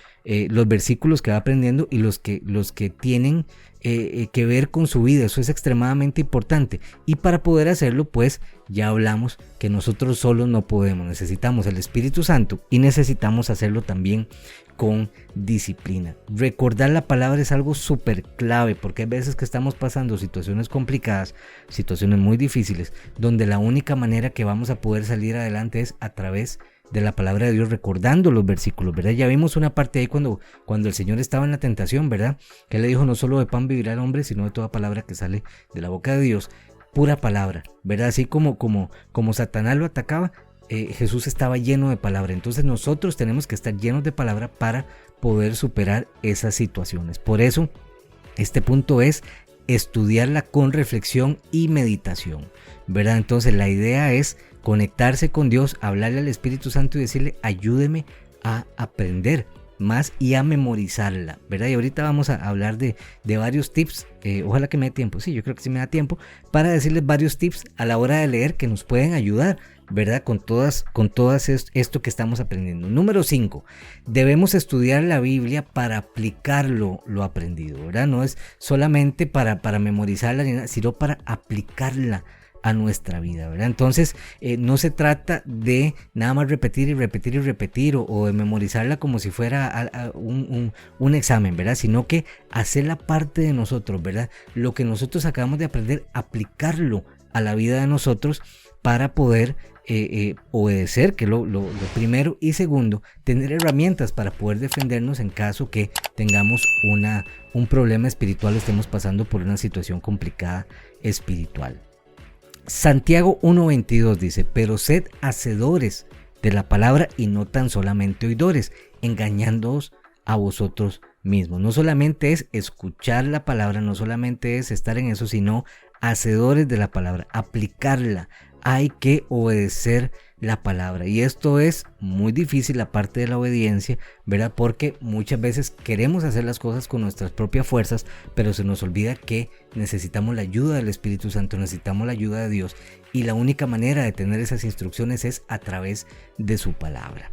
versículos que va aprendiendo, y los que tienen que ver con su vida. Eso es extremadamente importante, y para poder hacerlo, pues ya hablamos que nosotros solos no podemos, necesitamos el Espíritu Santo, y necesitamos hacerlo también con disciplina. Recordar la palabra es algo súper clave, porque hay veces que estamos pasando situaciones complicadas, situaciones muy difíciles, donde la única manera que vamos a poder salir adelante es a través de la palabra de Dios, recordando los versículos, ¿verdad? Ya vimos una parte ahí cuando el Señor estaba en la tentación, ¿verdad? Que Él le dijo: no solo de pan vivirá el hombre, sino de toda palabra que sale de la boca de Dios. Pura palabra, ¿verdad? Así como Satanás lo atacaba, Jesús estaba lleno de palabra. Entonces nosotros tenemos que estar llenos de palabra para poder superar esas situaciones. Por eso este punto es estudiarla con reflexión y meditación, ¿verdad? Entonces la idea es conectarse con Dios, hablarle al Espíritu Santo y decirle: ayúdeme a aprender más y a memorizarla, ¿verdad? Y ahorita vamos a hablar de varios tips, ojalá que me dé tiempo, sí, yo creo que sí me da tiempo, para decirles varios tips a la hora de leer que nos pueden ayudar, ¿verdad? Con todas esto que estamos aprendiendo. Número 5, debemos estudiar la Biblia para aplicar lo aprendido, ¿verdad? No es solamente para memorizarla, sino para aplicarla a nuestra vida, ¿verdad? Entonces no se trata de nada más repetir y repetir y repetir, o de memorizarla como si fuera un examen, ¿verdad? Sino que hacerla parte de nosotros, ¿verdad? Lo que nosotros acabamos de aprender, aplicarlo a la vida de nosotros para poder obedecer, que es lo primero, y segundo, tener herramientas para poder defendernos en caso que tengamos un problema espiritual, estemos pasando por una situación complicada espiritual. Santiago 1:22 dice: pero sed hacedores de la palabra y no tan solamente oidores, engañándoos a vosotros mismos. No solamente es escuchar la palabra, no solamente es estar en eso, sino hacedores de la palabra, aplicarla. Hay que obedecer la palabra, y esto es muy difícil, la parte de la obediencia, ¿verdad? Porque muchas veces queremos hacer las cosas con nuestras propias fuerzas, pero se nos olvida que necesitamos la ayuda del Espíritu Santo, necesitamos la ayuda de Dios, y la única manera de tener esas instrucciones es a través de su palabra.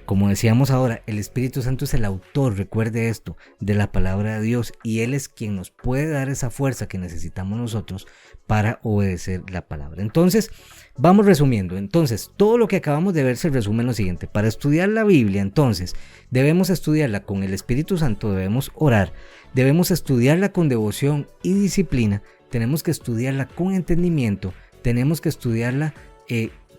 Como decíamos ahora, el Espíritu Santo es el autor, recuerde esto, de la palabra de Dios, y Él es quien nos puede dar esa fuerza que necesitamos nosotros para obedecer la palabra. Entonces, vamos resumiendo. Entonces, todo lo que acabamos de ver se resume en lo siguiente: para estudiar la Biblia, entonces, debemos estudiarla con el Espíritu Santo, debemos orar, debemos estudiarla con devoción y disciplina, tenemos que estudiarla con entendimiento, tenemos que estudiarla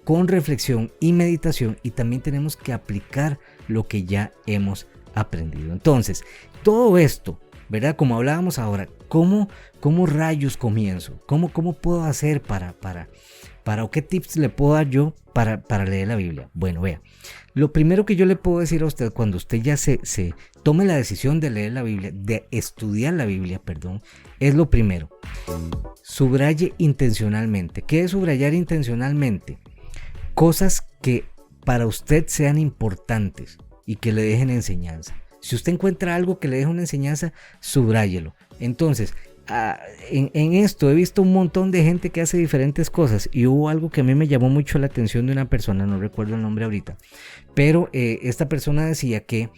con reflexión y meditación, y también tenemos que aplicar lo que ya hemos aprendido. Entonces, todo esto, ¿verdad? Como hablábamos ahora, ¿cómo rayos comienzo? ¿Cómo puedo hacer o qué tips le puedo dar yo para leer la Biblia? Bueno, vea, lo primero que yo le puedo decir a usted cuando usted ya se tome la decisión de leer la Biblia, de estudiar la Biblia, es lo primero: subraye intencionalmente. ¿Qué es subrayar intencionalmente? Cosas que para usted sean importantes y que le dejen enseñanza. Si usted encuentra algo que le deje una enseñanza, subráyelo. Entonces, en esto he visto un montón de gente que hace diferentes cosas, y hubo algo que a mí me llamó mucho la atención de una persona, no recuerdo el nombre ahorita, pero esta persona decía que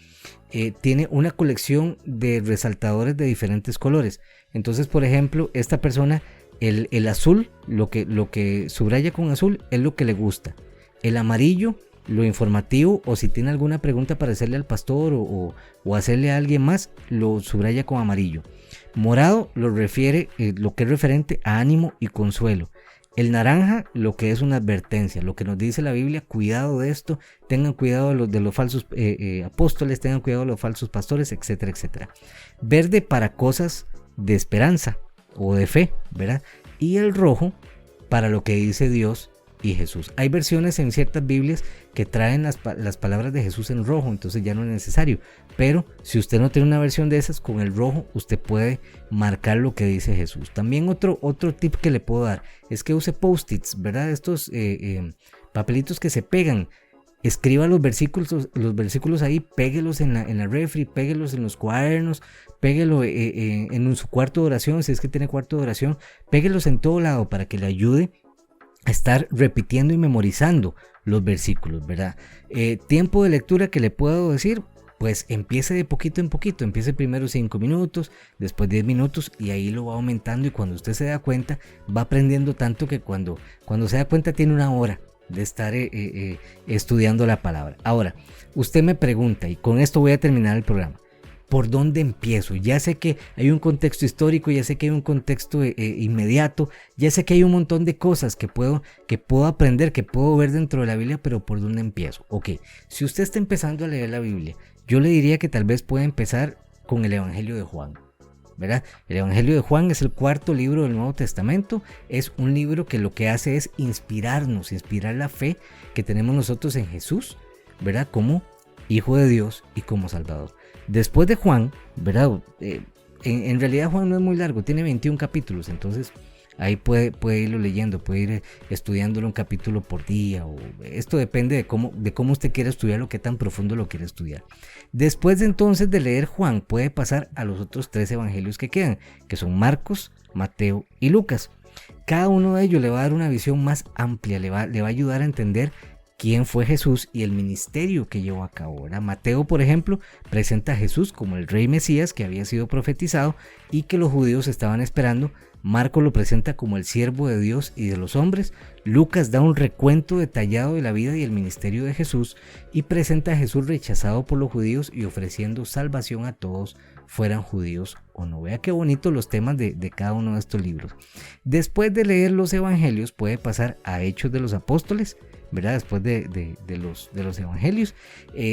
tiene una colección de resaltadores de diferentes colores. Entonces, por ejemplo, esta persona, el azul, lo que subraya con azul es lo que le gusta. El amarillo, lo informativo, o si tiene alguna pregunta para hacerle al pastor o hacerle a alguien más, lo subraya con amarillo. Morado lo refiere, lo que es referente a ánimo y consuelo. El naranja, lo que es una advertencia, lo que nos dice la Biblia: cuidado de esto, tengan cuidado de los falsos apóstoles, tengan cuidado de los falsos pastores, etcétera, etcétera. Verde, para cosas de esperanza o de fe, ¿verdad? Y el rojo, para lo que dice Dios y Jesús. Hay versiones en ciertas Biblias que traen las palabras de Jesús en rojo, entonces ya no es necesario. Pero si usted no tiene una versión de esas, con el rojo usted puede marcar lo que dice Jesús. También otro tip que le puedo dar es que use post-its, ¿verdad? Estos papelitos que se pegan. Escriba los versículos ahí, péguelos en la refri, péguelos en los cuadernos, péguelo en su cuarto de oración, si es que tiene cuarto de oración, péguelos en todo lado para que le ayude a estar repitiendo y memorizando los versículos, ¿verdad? Tiempo de lectura que le puedo decir, pues empiece de poquito en poquito, empiece primero 5 minutos, después 10 minutos, y ahí lo va aumentando, y cuando usted se da cuenta va aprendiendo tanto que cuando se da cuenta tiene una hora de estar estudiando la palabra. Ahora, usted me pregunta, y con esto voy a terminar el programa: ¿por dónde empiezo? Ya sé que hay un contexto histórico, ya sé que hay un contexto inmediato, ya sé que hay un montón de cosas que puedo aprender, que puedo ver dentro de la Biblia, pero ¿por dónde empiezo? Ok, si usted está empezando a leer la Biblia, yo le diría que tal vez pueda empezar con el Evangelio de Juan, ¿verdad? El Evangelio de Juan es el cuarto libro del Nuevo Testamento. Es un libro que lo que hace es inspirar la fe que tenemos nosotros en Jesús, ¿verdad? Como Hijo de Dios y como Salvador. Después de Juan, ¿verdad? En realidad Juan no es muy largo, tiene 21 capítulos, entonces ahí puede irlo leyendo, puede ir estudiándolo un capítulo por día, o esto depende de cómo usted quiera estudiarlo, qué tan profundo lo quiere estudiar. Después de entonces de leer Juan, puede pasar a los otros 3 evangelios que quedan, que son Marcos, Mateo y Lucas. Cada uno de ellos le va a dar una visión más amplia, le va a ayudar a entender quién fue Jesús y el ministerio que llevó a cabo, ¿verdad? Mateo, por ejemplo, presenta a Jesús como el rey Mesías que había sido profetizado y que los judíos estaban esperando. Marcos lo presenta como el siervo de Dios y de los hombres. Lucas da un recuento detallado de la vida y el ministerio de Jesús y presenta a Jesús rechazado por los judíos y ofreciendo salvación a todos, fueran judíos o no. Vea qué bonitos los temas de cada uno de estos libros. Después de leer los evangelios, puede pasar a Hechos de los Apóstoles, ¿verdad? Después de los evangelios,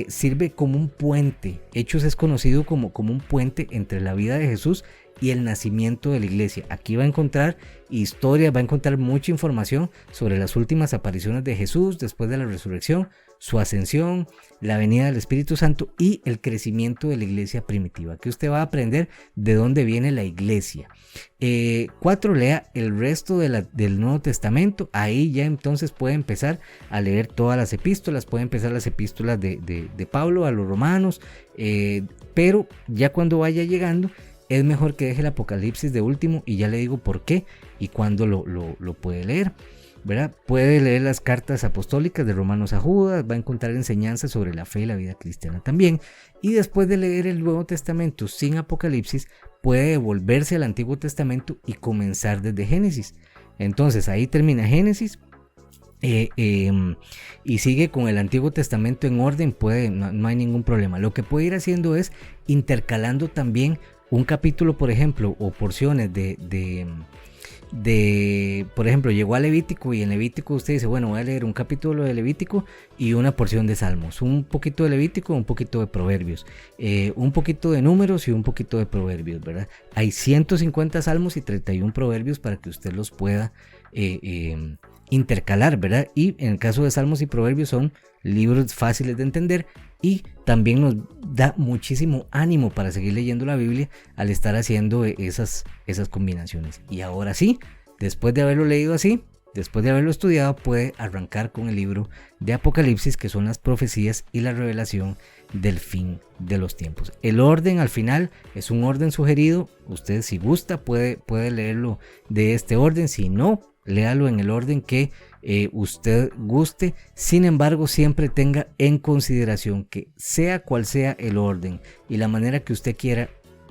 sirve como un puente. Hechos es conocido como un puente entre la vida de Jesús y el nacimiento de la iglesia. Aquí va a encontrar historia, va a encontrar mucha información sobre las últimas apariciones de Jesús después de la resurrección, su ascensión, la venida del Espíritu Santo y el crecimiento de la iglesia primitiva. Aquí usted va a aprender de dónde viene la iglesia. 4. Lea el resto del Nuevo Testamento. Ahí ya entonces puede empezar a leer todas las epístolas, puede empezar las epístolas de Pablo a los romanos, pero ya cuando vaya llegando, es mejor que deje el Apocalipsis de último, y ya le digo por qué y cuándo lo puede leer, ¿verdad? Puede leer las cartas apostólicas de Romanos a Judas, va a encontrar enseñanzas sobre la fe y la vida cristiana también. Y después de leer el Nuevo Testamento sin Apocalipsis, puede devolverse al Antiguo Testamento y comenzar desde Génesis. Entonces ahí termina Génesis. Y sigue con el Antiguo Testamento en orden, no hay ningún problema. Lo que puede ir haciendo es intercalando también un capítulo, por ejemplo, o porciones por ejemplo, llegó a Levítico, y en Levítico usted dice, bueno, voy a leer un capítulo de Levítico y una porción de Salmos, un poquito de Levítico, un poquito de Proverbios, un poquito de Números y un poquito de Proverbios, ¿verdad? Hay 150 Salmos y 31 Proverbios para que usted los pueda intercalar, ¿verdad? Y en el caso de Salmos y Proverbios son libros fáciles de entender, y también nos da muchísimo ánimo para seguir leyendo la Biblia al estar haciendo esas combinaciones. Y ahora sí, después de haberlo leído así, después de haberlo estudiado, puede arrancar con el libro de Apocalipsis, que son las profecías y la revelación del fin de los tiempos. El orden al final es un orden sugerido. Usted, si gusta, puede leerlo de este orden. Si no, léalo en el orden que usted guste. Sin embargo, siempre tenga en consideración que sea cual sea el orden y la manera que usted quiera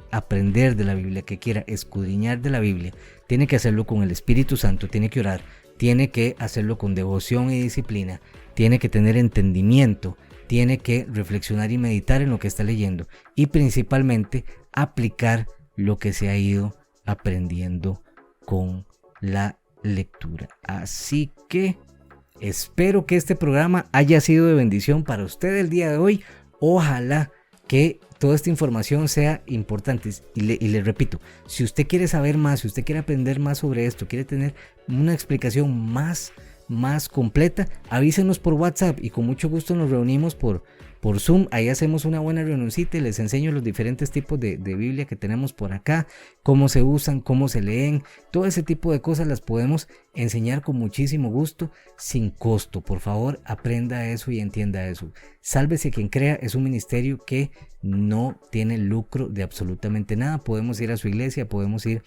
aprender de la Biblia, que quiera escudriñar de la Biblia, tiene que hacerlo con el Espíritu Santo, tiene que orar, tiene que hacerlo con devoción y disciplina, tiene que tener entendimiento, tiene que reflexionar y meditar en lo que está leyendo y principalmente aplicar lo que se ha ido aprendiendo con la lectura. Así que espero que este programa haya sido de bendición para usted el día de hoy. Ojalá que toda esta información sea importante y le repito, si usted quiere saber más, si usted quiere aprender más sobre esto, quiere tener una explicación más completa, avísenos por WhatsApp y con mucho gusto nos reunimos por Zoom. Ahí hacemos una buena reunioncita y les enseño los diferentes tipos de Biblia que tenemos por acá, cómo se usan, cómo se leen, todo ese tipo de cosas las podemos enseñar con muchísimo gusto, sin costo. Por favor, aprenda eso y entienda eso. Sálvese quien crea es un ministerio que no tiene lucro de absolutamente nada. Podemos ir a su iglesia, podemos ir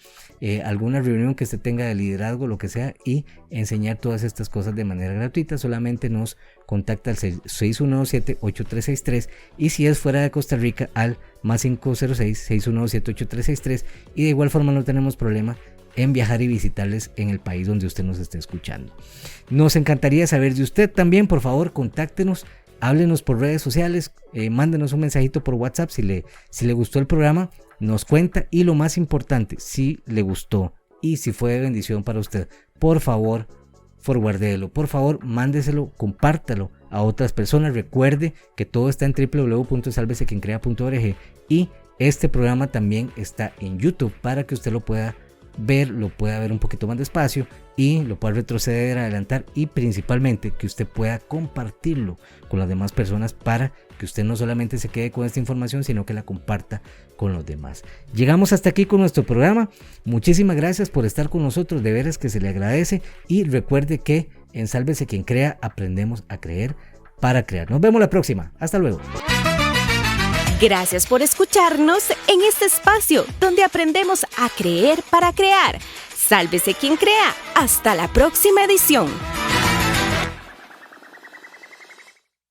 a alguna reunión que usted tenga de liderazgo, lo que sea, y enseñar todas estas cosas de manera gratuita. Solamente nos contacta al 6117-8363 y si es fuera de Costa Rica al más 506-6117-8363, y de igual forma no tenemos problema en viajar y visitarles en el país donde usted nos esté escuchando. Nos encantaría saber de usted también. Por favor, contáctenos, háblenos por redes sociales, mándenos un mensajito por WhatsApp si le gustó el programa, nos cuenta, y lo más importante, si le gustó y si fue de bendición para usted, por favor, forwardéelo, por favor, mándeselo, compártalo a otras personas. Recuerde que todo está en www.salvesequiencrea.org y este programa también está en YouTube para que usted lo pueda ver un poquito más despacio y lo pueda retroceder, adelantar, y principalmente que usted pueda compartirlo con las demás personas para que usted no solamente se quede con esta información, sino que la comparta con los demás. Llegamos hasta aquí con nuestro programa. Muchísimas gracias por estar con nosotros, de veras que se le agradece, y recuerde que en Sálvese Quien Crea aprendemos a creer para crear. Nos vemos la próxima. Hasta luego. Gracias por escucharnos en este espacio donde aprendemos a creer para crear. Sálvese quien crea. Hasta la próxima edición.